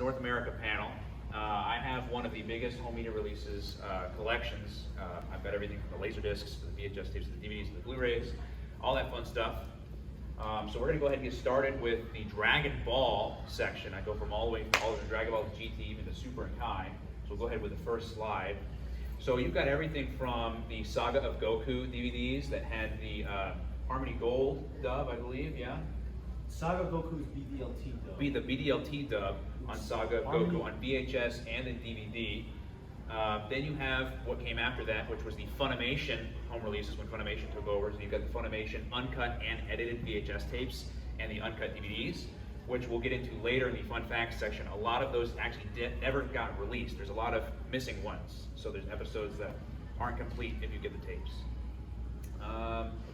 North America panel. I have one of the biggest home media releases collections. I've got everything from the Laserdiscs to the VHS tapes to the DVDs to the Blu-rays, all that fun stuff. So we're going to go ahead and get started with the Dragon Ball section. I go from all the way from Dragon Ball to GT, even to Super and Kai. So we'll go ahead with the first slide. So you've got everything from the Saga of Goku DVDs that had the Harmony Gold dub, I believe, yeah? Saga of Goku's BDLT dub. The BDLT dub on Saga of Goku on VHS and in DVD. Then you have what came after that, which was the Funimation home releases when Funimation took over. So you've got the Funimation uncut and edited VHS tapes and the uncut DVDs, which we'll get into later in the fun facts section. A lot of those actually never got released. There's a lot of missing ones. So there's episodes that aren't complete if you get the tapes.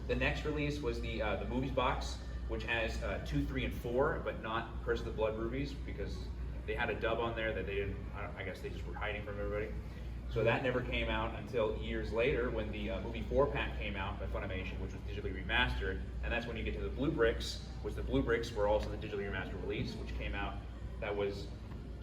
The next release was the Movies box, which has 2, 3, and 4, but not Curse of the Blood Rubies, because they had a dub on there that they didn't, I guess they just were hiding from everybody. So that never came out until years later when the movie 4-pack came out by Funimation, which was digitally remastered. And that's when you get to the Blue Bricks, which the Blue Bricks were also the digitally remastered release, which came out, that was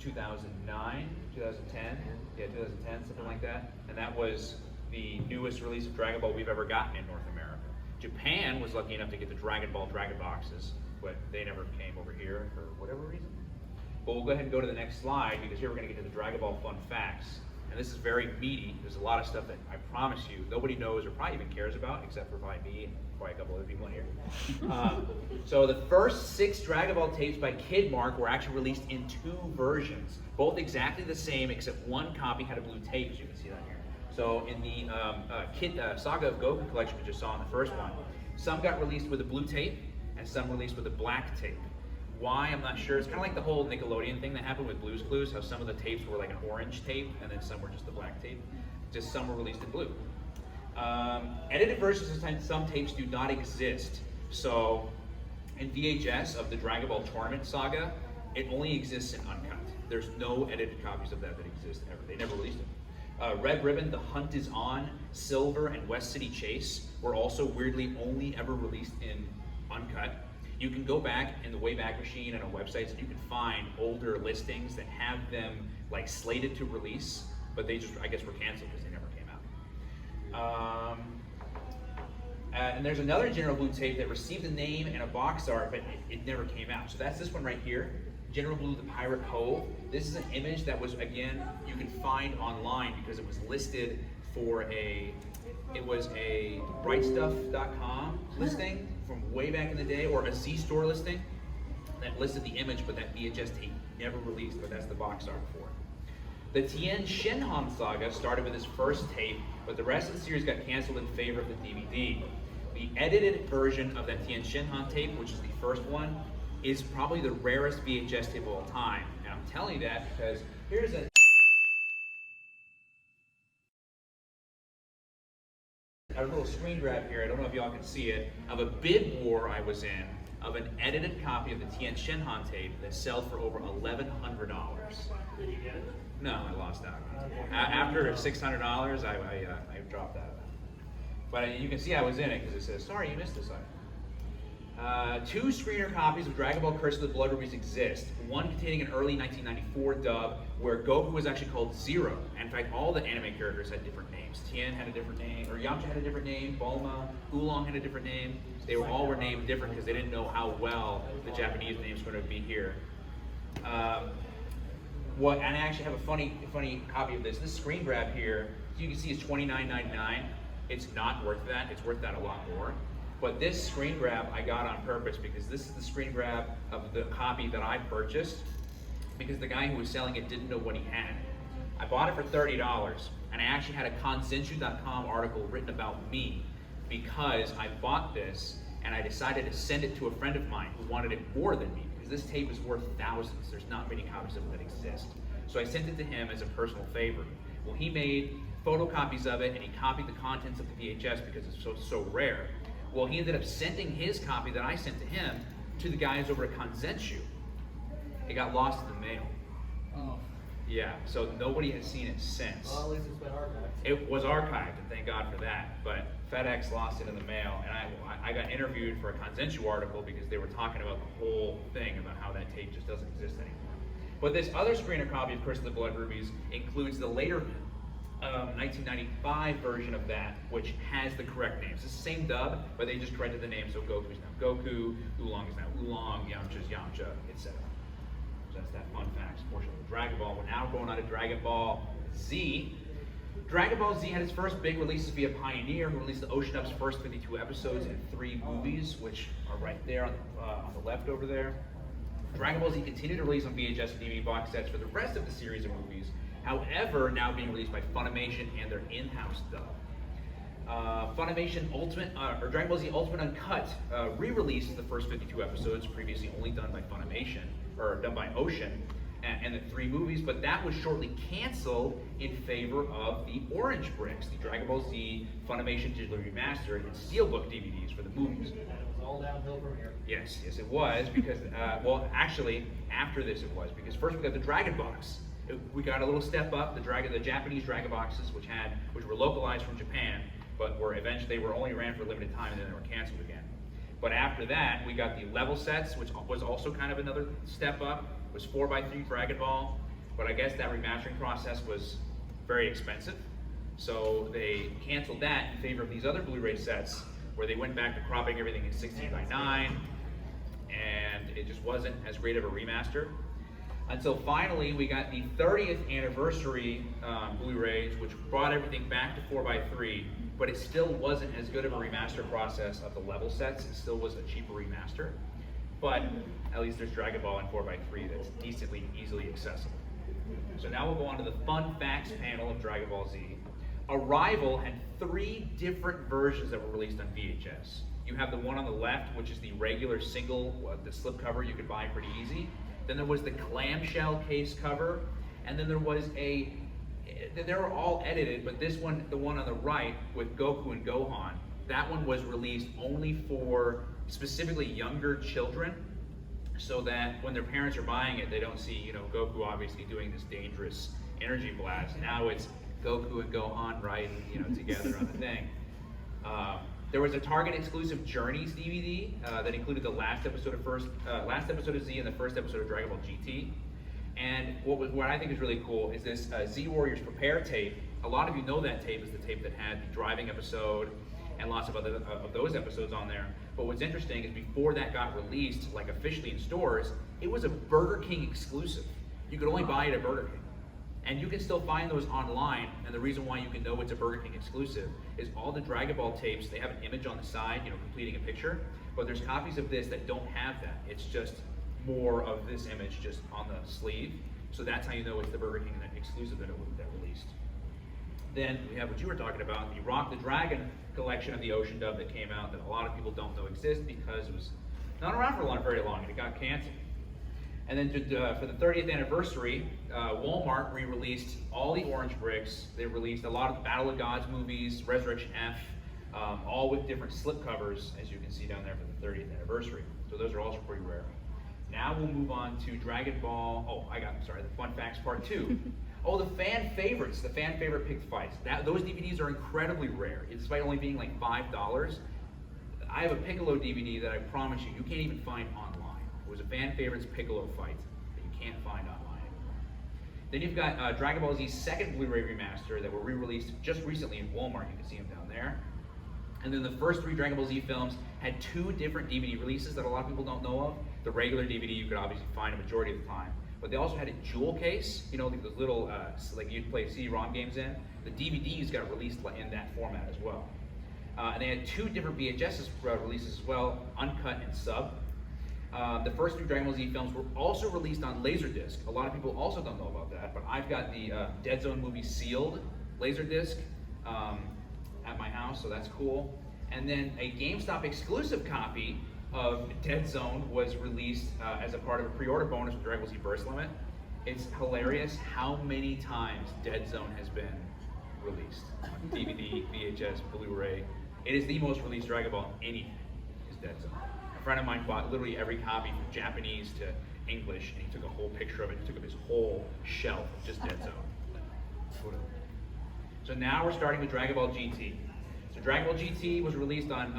2009, 2010, yeah, 2010, something like that. And that was the newest release of Dragon Ball we've ever gotten in North America. Japan was lucky enough to get the Dragon Ball Dragon boxes, but they never came over here for whatever reason. But we'll go ahead and go to the next slide, because here we're going to get to the Dragon Ball fun facts. And this is very meaty. There's a lot of stuff that I promise you nobody knows or probably even cares about, except for probably me and probably a couple other people in here. So the first 6 Dragon Ball tapes by Kid Mark were actually released in 2 versions, both exactly the same, except one copy had a blue tape, as you can see that here. So in the Saga of Goku collection we just saw in the first one, some got released with a blue tape and some released with a black tape. Why, I'm not sure. It's kind of like the whole Nickelodeon thing that happened with Blue's Clues, how some of the tapes were like an orange tape and then some were just the black tape. Just some were released in blue. Edited versions of some tapes do not exist. So in VHS of the Dragon Ball Tournament Saga, it only exists in uncut. There's no edited copies of that exist ever. They never released it. Red Ribbon, The Hunt is On, Silver, and West City Chase were also weirdly only ever released in uncut. You can go back in the Wayback Machine and on websites and you can find older listings that have them like slated to release, but they just, I guess, were canceled because they never came out. And there's another General Blue tape that received a name and a box art, but it never came out. So that's this one right here. General Blue, The Pirate Cove. This is an image that was, again, you can find online because it was listed for a brightstuff.com listing from way back in the day, or a Z-Store listing that listed the image, but that VHS tape never released, but that's the box art for it. The Tien Shinhan Saga started with his first tape, but the rest of the series got canceled in favor of the DVD. The edited version of that Tien Shinhan tape, which is the first one, is probably the rarest VHS tape of all time. And I'm telling you that because here's a little screen grab here, I don't know if y'all can see it, of a bid war I was in of an edited copy of the Tien Shinhan tape that sells for over $1,100. Did you get it? No, I lost out. After $600, I dropped out of that. But you can see I was in it because it says, sorry, you missed this item. 2 screener copies of Dragon Ball Curse of the Blood Rubies exist. One containing an early 1994 dub where Goku was actually called Zero. In fact, all the anime characters had different names. Tien had a different name, or Yamcha had a different name, Bulma, Oolong had a different name. They all were named different because they didn't know how well the Japanese names were going to be here. And I actually have a funny copy of this. This screen grab here, you can see is $29.99. It's not worth that. It's worth that a lot more. But this screen grab I got on purpose because this is the screen grab of the copy that I purchased because the guy who was selling it didn't know what he had. I bought it for $30 and I actually had a Kanzenshuu.com article written about me because I bought this and I decided to send it to a friend of mine who wanted it more than me because this tape is worth thousands. There's not many copies of it that exist. So I sent it to him as a personal favor. Well, he made photocopies of it and he copied the contents of the VHS because it's so rare. Well, he ended up sending his copy that I sent to him to the guys over at Kanzenshuu. It got lost in the mail. Oh. Yeah, so nobody has seen it since. Well, at least it's been archived. It was archived, and thank God for that. But FedEx lost it in the mail, and I got interviewed for a Kanzenshuu article because they were talking about the whole thing about how that tape just doesn't exist anymore. But this other screener copy of Curse of the Blood Rubies includes the later 1995 version of that, which has the correct names. It's the same dub, but they just corrected the name, so Goku's now Goku, Oolong is now Oolong, Yamcha's Yamcha, etc. So that's that fun facts portion of Dragon Ball. We're now going on to Dragon Ball Z. Dragon Ball Z had its first big releases via Pioneer, who released the Ocean Up's first 52 episodes and 3 movies, which are right there on the left over there. Dragon Ball Z continued to release on VHS and DVD box sets for the rest of the series of movies, however, now being released by Funimation and their in-house dub. Funimation Ultimate, or Dragon Ball Z Ultimate Uncut, re-released the first 52 episodes, previously only done by Funimation, or done by Ocean, and the 3 movies, but that was shortly canceled in favor of the Orange Bricks, the Dragon Ball Z Funimation digital remastered and steelbook DVDs for the movies. And it was all downhill from here. Yes, it was, because, well, actually, after this it was, because first we got the Dragon Box. We got a little step up, the Japanese Dragon Boxes, which were localized from Japan, but they were only ran for a limited time and then they were canceled again. But after that, we got the level sets, which was also kind of another step up. It was 4x3 Dragon Ball, but I guess that remastering process was very expensive. So they canceled that in favor of these other Blu-ray sets, where they went back to cropping everything in 16:9, and it just wasn't as great of a remaster. Until finally, we got the 30th anniversary Blu-rays, which brought everything back to 4x3, but it still wasn't as good of a remaster process of the level sets. It still was a cheaper remaster, but at least there's Dragon Ball in 4x3 that's decently, easily accessible. So now we'll go on to the fun facts panel of Dragon Ball Z. Arrival had 3 different versions that were released on VHS. You have the one on the left, which is the regular single, the slipcover you could buy pretty easy. Then there was the clamshell case cover, and then there was they were all edited, but this one, the one on the right with Goku and Gohan, that one was released only for specifically younger children, so that when their parents are buying it, they don't see, Goku obviously doing this dangerous energy blast. Now it's Goku and Gohan riding, together on the thing. There was a Target exclusive Journeys DVD that included the last episode of Z and the first episode of Dragon Ball GT. And what I think is really cool is this Z Warriors Prepare tape. A lot of you know that tape is the tape that had the driving episode and lots of other of those episodes on there. But what's interesting is before that got released, like officially in stores, it was a Burger King exclusive. You could only buy it at Burger King. And you can still find those online, and the reason why you can know it's a Burger King exclusive is all the Dragon Ball tapes, they have an image on the side, completing a picture, but there's copies of this that don't have that. It's just more of this image just on the sleeve. So that's how you know it's the Burger King exclusive that released. Then we have what you were talking about, the Rock the Dragon collection of the Ocean dub that came out that a lot of people don't know exists because it was not around for very long and it got canceled. And then for the 30th anniversary, Walmart re-released all the Orange Bricks. They released a lot of the Battle of Gods movies, Resurrection F, all with different slipcovers, as you can see down there for the 30th anniversary. So those are also pretty rare. Now we'll move on to Dragon Ball, the Fun Facts Part 2. Oh, the fan favorites, the fan favorite picked fights. Those DVDs are incredibly rare, despite only being like $5. I have a Piccolo DVD that I promise you can't even find online. It was a fan favorites Piccolo fight that you can't find online anymore. Then you've got Dragon Ball Z's second Blu-ray remaster that were re-released just recently in Walmart. You can see them down there. And then the first 3 Dragon Ball Z films had 2 different DVD releases that a lot of people don't know of. The regular DVD you could obviously find a majority of the time, but they also had a jewel case, like those little, like you'd play CD-ROM games in. The DVDs got released in that format as well. And they had 2 different VHS releases as well, uncut and sub. The first 3 Dragon Ball Z films were also released on Laserdisc. A lot of people also don't know about that, but I've got the Dead Zone movie sealed Laserdisc at my house, so that's cool. And then a GameStop exclusive copy of Dead Zone was released as a part of a pre-order bonus with Dragon Ball Z Burst Limit. It's hilarious how many times Dead Zone has been released. DVD, VHS, Blu-ray. It is the most released Dragon Ball anything is Dead Zone. A friend of mine bought literally every copy from Japanese to English, and he took a whole picture of it. He took up his whole shelf of just Dead Zone. So now we're starting with Dragon Ball GT. So Dragon Ball GT was released on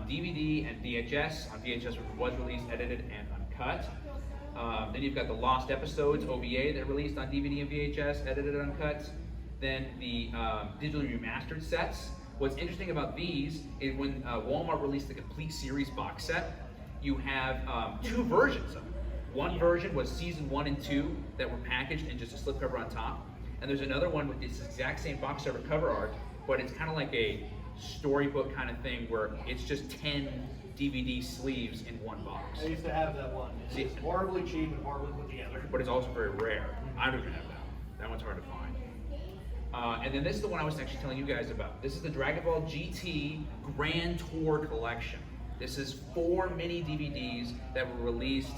DVD and VHS. On VHS, it was released edited and uncut. Then you've got the Lost Episodes OVA that released on DVD and VHS, edited and uncut. Then the digitally remastered sets. What's interesting about these is when Walmart released the complete series box set, you have two versions of it. One version was season 1 and 2 that were packaged in just a slipcover on top. And there's another one with this exact same box cover art, but it's kind of like a storybook kind of thing where it's just 10 DVD sleeves in one box. I used to have that one. It's horribly cheap and horribly put together. But it's also very rare. I don't even have that one. That one's hard to find. And then this is the one I was actually telling you guys about. This is the Dragon Ball GT Grand Tour Collection. This is 4 mini DVDs that were released,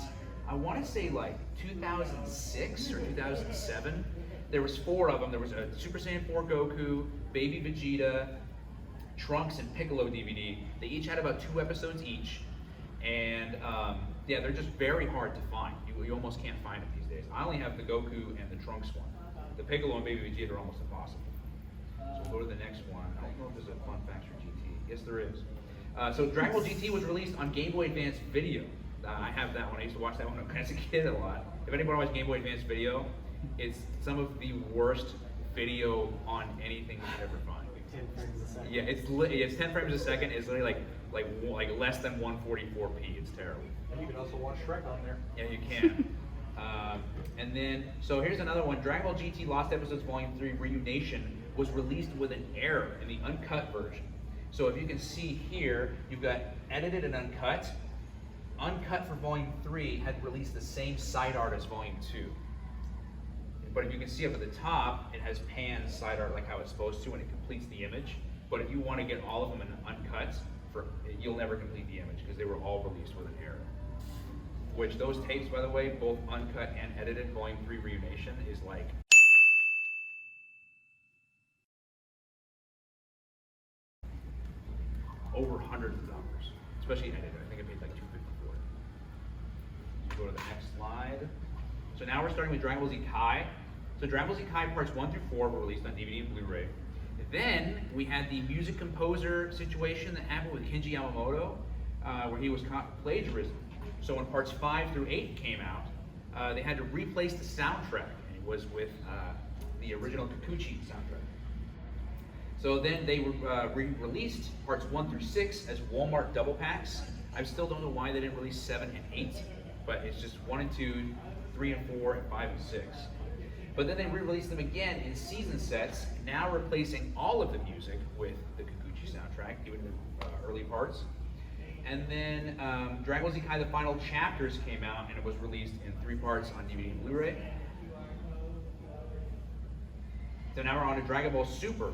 I want to say like 2006 or 2007. There was 4 of them. There was a Super Saiyan 4 Goku, Baby Vegeta, Trunks, and Piccolo DVD. They each had about 2 episodes each. And yeah, they're just very hard to find. You almost can't find them these days. I only have the Goku and the Trunks one. The Piccolo and Baby Vegeta are almost impossible. So we'll go to the next one. I don't know if there's a fun facts for GT. Yes, there is. So Dragon Ball GT was released on Game Boy Advance Video. I have that one. I used to watch that one as a kid a lot. If anybody watched Game Boy Advance Video, it's some of the worst video on anything you could ever find. 10 frames a second. Yeah, it's 10 frames a second. It's literally like less than 144p. It's terrible. And you can also watch Shrek on there. Yeah, you can. And then, so here's another one. Dragon Ball GT Lost Episodes Volume 3 Reunition was released with an error in the uncut version. So if you can see here, you've got edited and uncut. Uncut for Volume 3 had released the same side art as Volume 2. But if you can see up at the top, it has pan side art like how it's supposed to, and it completes the image. But if you want to get all of them in uncut, you'll never complete the image because they were all released with an error. Which those tapes, by the way, both uncut and edited, Volume 3 Reunition is like over hundreds of dollars, especially edited. I think I paid like $250 for it. So go to the next slide. So now we're starting with Dragon Ball Z Kai. So Dragon Ball Z Kai parts 1 through 4 were released on DVD and Blu-ray. Then we had the music composer situation that happened with Kenji Yamamoto, where he was caught plagiarism. So when parts 5 through 8 came out, they had to replace the soundtrack, and it was with the original Kikuchi soundtrack. So then they re-released parts 1 through 6 as Walmart double packs. I still don't know why they didn't release 7 and 8, but it's just 1 and 2, 3 and 4, and 5 and 6. But then they re-released them again in season sets, now replacing all of the music with the Kikuchi soundtrack, even the early parts. And then Dragon Ball Z Kai: The Final Chapters came out, and it was released in 3 parts on DVD and Blu-ray. So now we're on to Dragon Ball Super.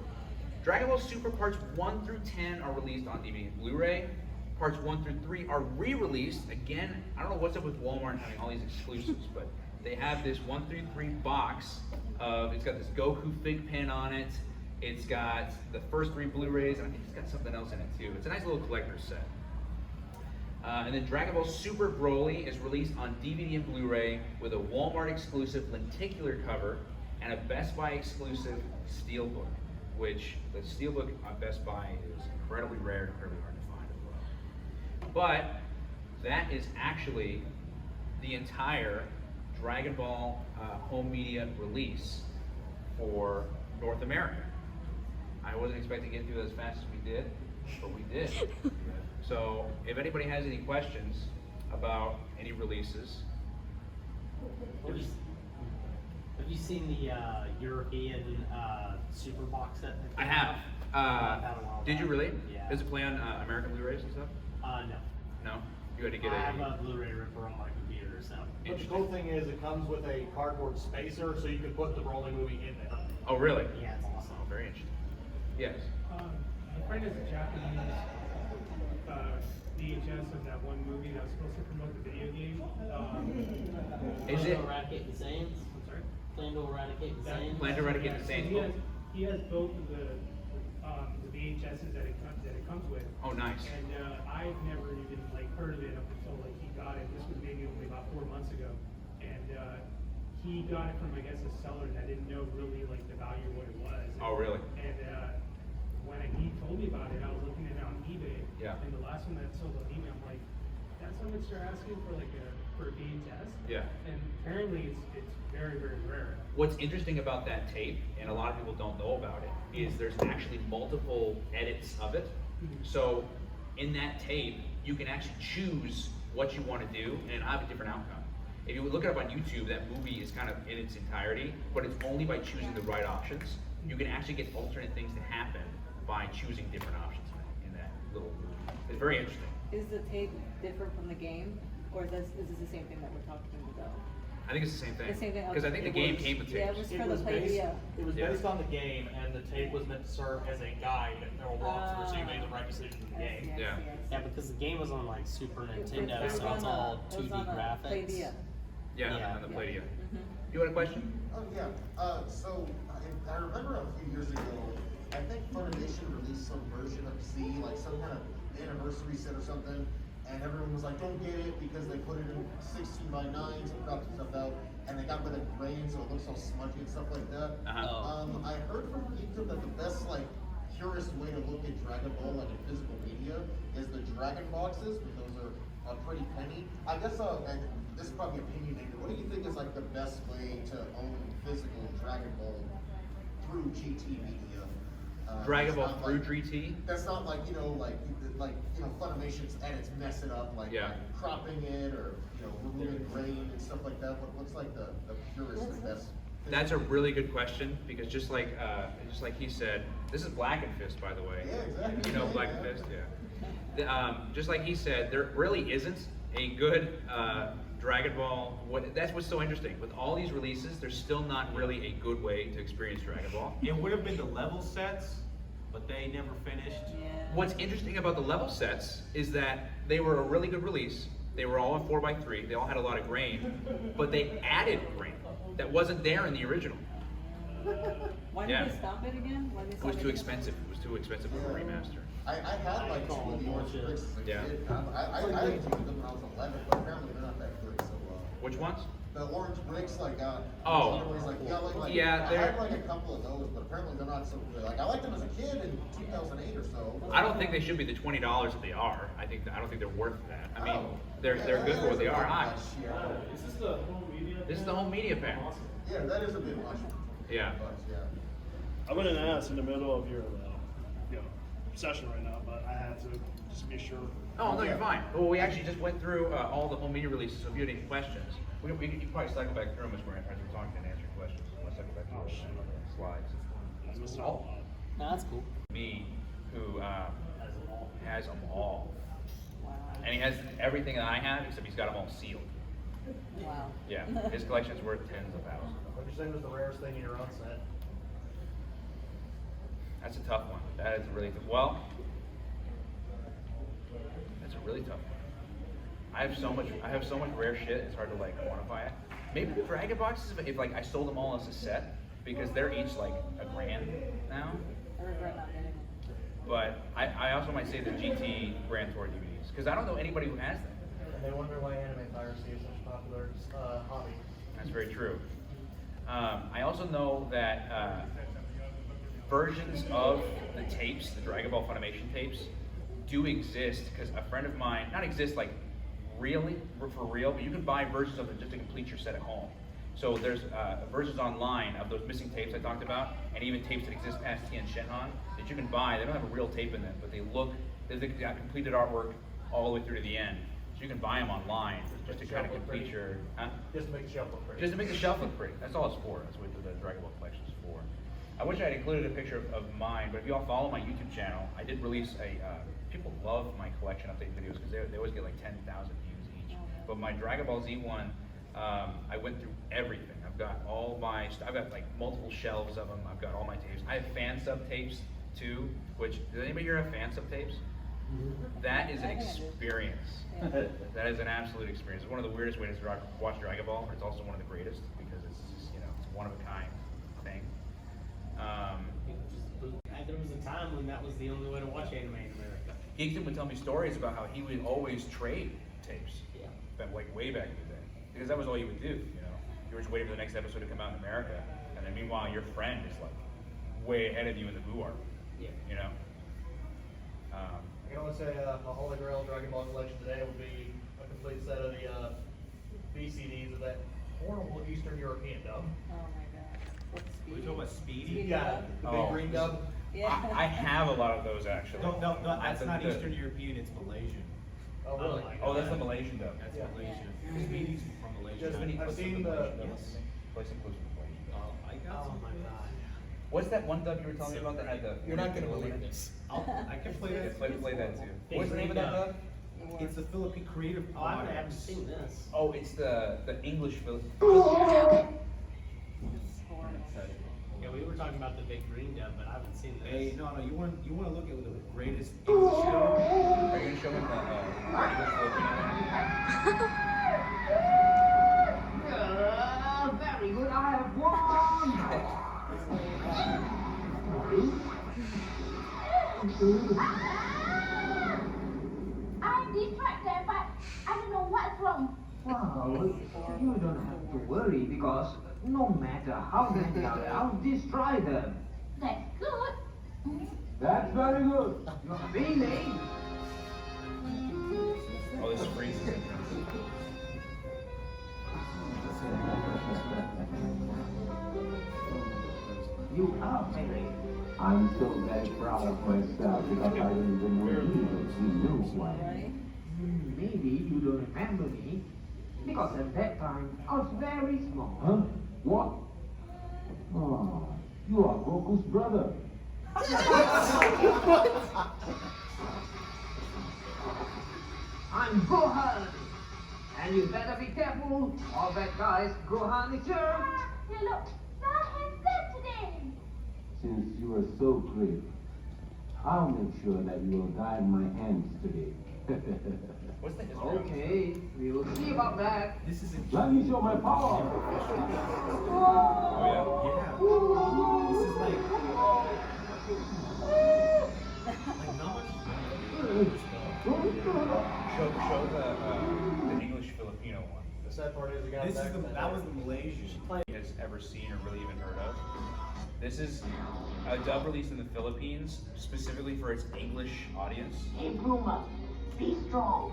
Dragon Ball Super parts 1 through 10 are released on DVD and Blu-ray. Parts 1 through 3 are re-released. Again, I don't know what's up with Walmart having all these exclusives, but they have this 1 through 3 box of, it's got this Goku fig pin on it. It's got the first 3 Blu-rays, and I think it's got something else in it too. It's a nice little collector's set. And then Dragon Ball Super Broly is released on DVD and Blu-ray with a Walmart exclusive lenticular cover and a Best Buy exclusive steelbook, which the steelbook on Best Buy is incredibly rare and incredibly hard to find as well. But that is actually the entire Dragon Ball home media release for North America. I wasn't expecting to get through it as fast as we did, but we did. So if anybody has any questions about any releases. Have you seen the European Super Box set? I have. I've had a while Did back. you really? Yeah. Does it play on American Blu-rays and stuff? No. No? You had to get I have a Blu-ray ripper on my computer, so. But the cool thing is it comes with a cardboard spacer, so you can put the Broly movie in there. Oh, really? Yeah, it's awesome. Oh, very interesting. Yes. My friend is a Japanese VHS of that one movie that was supposed to promote the video game. Is it? Plan to eradicate the Saiyans? I'm sorry? Plan to eradicate the Saiyans? Plan to eradicate the Saiyans. He has both of the VHSs that it comes with. Oh, nice. And I've never even heard of it up until he got it. This was maybe only about 4 months ago, and he got it from, I guess, a seller that didn't know really the value of what it was. Oh, really? And when he told me about it, I was looking at it on eBay. Yeah. And the last one that sold on eBay, I'm like, that's how much they're asking for a for a VHS. Yeah. And apparently it's very, very rare. What's interesting about that tape, and a lot of people don't know about it, is there's actually multiple edits of it. So in that tape, you can actually choose what you want to do and have a different outcome. If you look it up on YouTube, that movie is kind of in its entirety, but it's only by choosing the right options. You can actually get alternate things to happen by choosing different options in that little movie. It's very interesting. Is the tape different from the game, or is this the same thing that we're talking about? I think it's the same thing. The same thing. Because I think the game came with tapes. Yeah, it was for It the was based, Playdia. it was Yeah. based on the game, and the tape was meant to serve as a guide or walkthrough, so you made the right decision in the game. Yeah. Yeah, because the game was on like Super Nintendo, It was so it's on all it was 2D on a graphics. Playdia. Yeah, Yeah. on the Playdia. Mhm. You had a question? Oh, yeah. So I remember a few years ago, I think Funimation released some version of Z, like some kind of anniversary set or something, and everyone was like, don't get it because they put it in 16:9 and cropped stuff out, and they got rid of grain so it looks all smudgy and stuff like that. Uh-huh. I heard from YouTube that the best, like, purest way to look at Dragon Ball, like in physical media, is the Dragon boxes, but those are a pretty penny. I guess this is probably opinionated. What do you think is like the best way to own physical Dragon Ball through GT media? Dragon It's Ball not through like- GT? That's not like Funimation's edits mess it up, like, Yeah. like cropping it or removing grain and stuff like that. What's like the purest and best? That's a really good question, because just like he said, this is Black and Fist, by the way. Yeah, exactly. You know Black and Fist, yeah. Just like he said, there really isn't a good Dragon Ball. That's what's so interesting. With all these releases, there's still not really a good way to experience Dragon Ball. It would have been the level sets, but they never finished. Yeah. What's interesting about the level sets is that they were a really good release. They were all on 4x3. They all had a lot of grain, but they added grain that wasn't there in the original. Why Yeah. did they stop it again? Why did they It stop was it too again? expensive. It was too expensive for a remaster. I had like two of the orange bricks as a Yeah. kid. I had used them when I was 11, but apparently they're not that good. So Which ones? the orange bricks, like Oh. everybody's like, Yeah, I they're- had like a couple of those, but apparently they're not so good. Like I liked them as a kid in 2008 or so. I don't think they should be the $20 that they are. I don't think they're worth that. I mean, Oh. they're Yeah, good that for what is they a are. bit Hi. much, yeah. Is this the home media? This is the home media pack. Yeah, that is a bit much. Yeah. But, yeah. I'm gonna ask in the middle of your session right now, but I had to just be sure. Oh, no, you're fine. Well, we actually just went through all the home media releases, so if you had any questions, you can probably cycle back through them as we're talking and answer questions. Let's cycle back through the slides. I missed out a lot. No, that's cool. Me, who has them all. Wow. And he has everything that I have, except he's got them all sealed. Wow. Yeah, his collection's worth tens of thousands. What you're saying was the rarest thing in your own set. That's a tough one. That is a really tough. Well, that's a really tough one. I have so much rare shit. It's hard to like quantify it. Maybe the Dragon boxes, if like I sold them all as a set, because they're each like $1,000 now. I regret not getting them. But I also might say the GT Grand Tour DVDs, because I don't know anybody who has them. And they wonder why anime piracy is such a popular hobby. That's very true. I also know that versions of the tapes, the Dragon Ball Funimation tapes, do exist, because a friend of mine, not exist like really, for real, but you can buy versions of them just to complete your set at home. So there's versions online of those missing tapes I talked about, and even tapes that exist past Tien Shenhan that you can buy. They don't have a real tape in them, but they've got completed artwork all the way through to the end. So you can buy them online just to kind of complete your, Just to make the shelf look pretty. just to make the shelf look pretty. That's all it's for. That's what the Dragon Ball collection is for. I wish I had included a picture of mine, but if you all follow my YouTube channel, I did release people love my collection update videos because they always get like 10,000 views each. But my Dragon Ball Z one, I went through everything. I've got like multiple shelves of them. I've got all my tapes. I have fan sub tapes too, which, does anybody here have fan sub tapes? That is an experience. Yeah. That is an absolute experience. It's one of the weirdest ways to watch Dragon Ball, but it's also one of the greatest because it's just, it's a one of a kind thing. There was a time when that was the only way to watch anime in America. Geekdom would tell me stories about how he would always trade tapes. Yeah. Like way back in the day, because that was all you would do. You were just waiting for the next episode to come out in America, and then meanwhile your friend is like way ahead of you in the Boo arc. Yeah. I can only say my Holy Grail Dragon Ball collection today would be a complete set of the VCDs of that horrible Eastern European dub. Oh my god. What's We speed? talking about Speedy? Speedy Yeah, dub? the Oh. big green dub. Yeah. I have a lot of those actually. No, that's not the- Eastern European, it's Malaysian. Oh, really? Oh, that's the Malaysian dub. That's Yeah. Malaysian. Yeah. Speedy's from Malaysia. Just- Many I've clips of seen the the- Malaysian dub. yes. Play some clips of the Malaysian dub. I got Oh some. my god. What's that one dub you were telling me about that had the? You're not gonna believe this. I can play Yeah, that. play that too. Big What's the name of green that dub. dub? It's the Philippine Creative Oh, I haven't Products. seen this. Oh, it's the English film. It's horrible. Yeah, we were talking about the big green dub, but I haven't seen this. Hey, no, you want to look at the greatest English show? Are you gonna show him the English Filipino one? Very good, I have won! I'm distracted, but I don't know what's wrong. Well, you don't have to worry because no matter how many are, I'll destroy them. That's good. That's very good. You're feeling. Oh, this freezes it. You are feeling. I'm so very proud of myself because I don't even know you knew why. Right? Maybe you don't remember me because at that time I was very small. Huh? What? Oh, you are Goku's brother. I'm Gohan, and you better be careful. All that guy's Gohan is here. You look so handsome today. Since you are so great, I'll make sure that you will guide my hands today. What's the history? Okay, we will see about that. This is a Let me show my power. Oh yeah. This is like not much. yeah. Show the English Filipino one. The sad part is, we got This back is from that was the Malaysian. Has ever seen or really even heard of. This is a dub released in the Philippines specifically for its English audience. Hey, Bruma, be strong.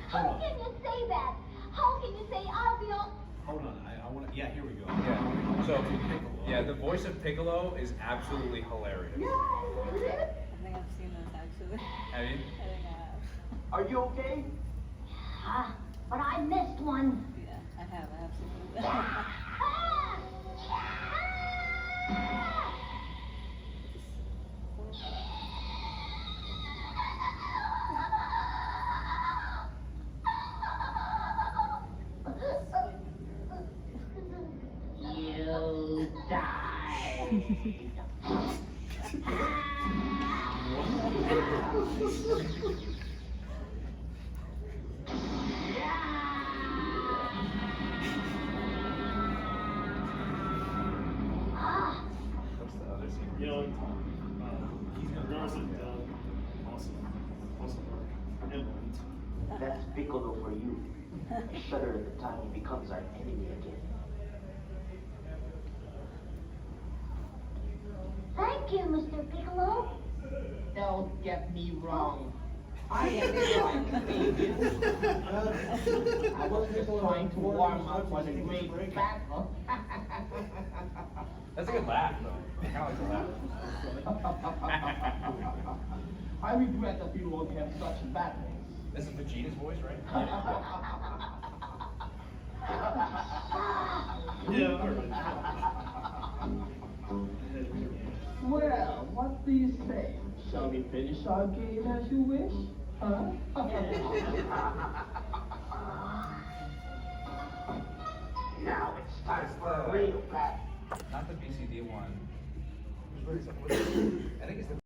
How can you say that? How can you say I'll be on? Hold on, I want to. Yeah, here we go. Yeah. So yeah, the voice of Piccolo is absolutely hilarious. I think I've seen this actually. Have you? I think I have. Are you okay? Ah, but I missed one. Yeah, I have seen this. Ah! You die. What's the other scene? You know, Garza, awesome work. And That's Piccolo for you. Shudder at the time he becomes our enemy again. Thank you, Mr. Piccolo. Don't get me wrong. I am trying to be I was just trying to warm up for the great battle. That's a good laugh though. I kind of like the laugh. I regret that you won't have such battles. This is Vegeta's voice, right? yeah, all right. Well, what do you say? Shall we finish our game as you wish? Huh? Now it's time for a real battle. Not the BCD one. I think it's the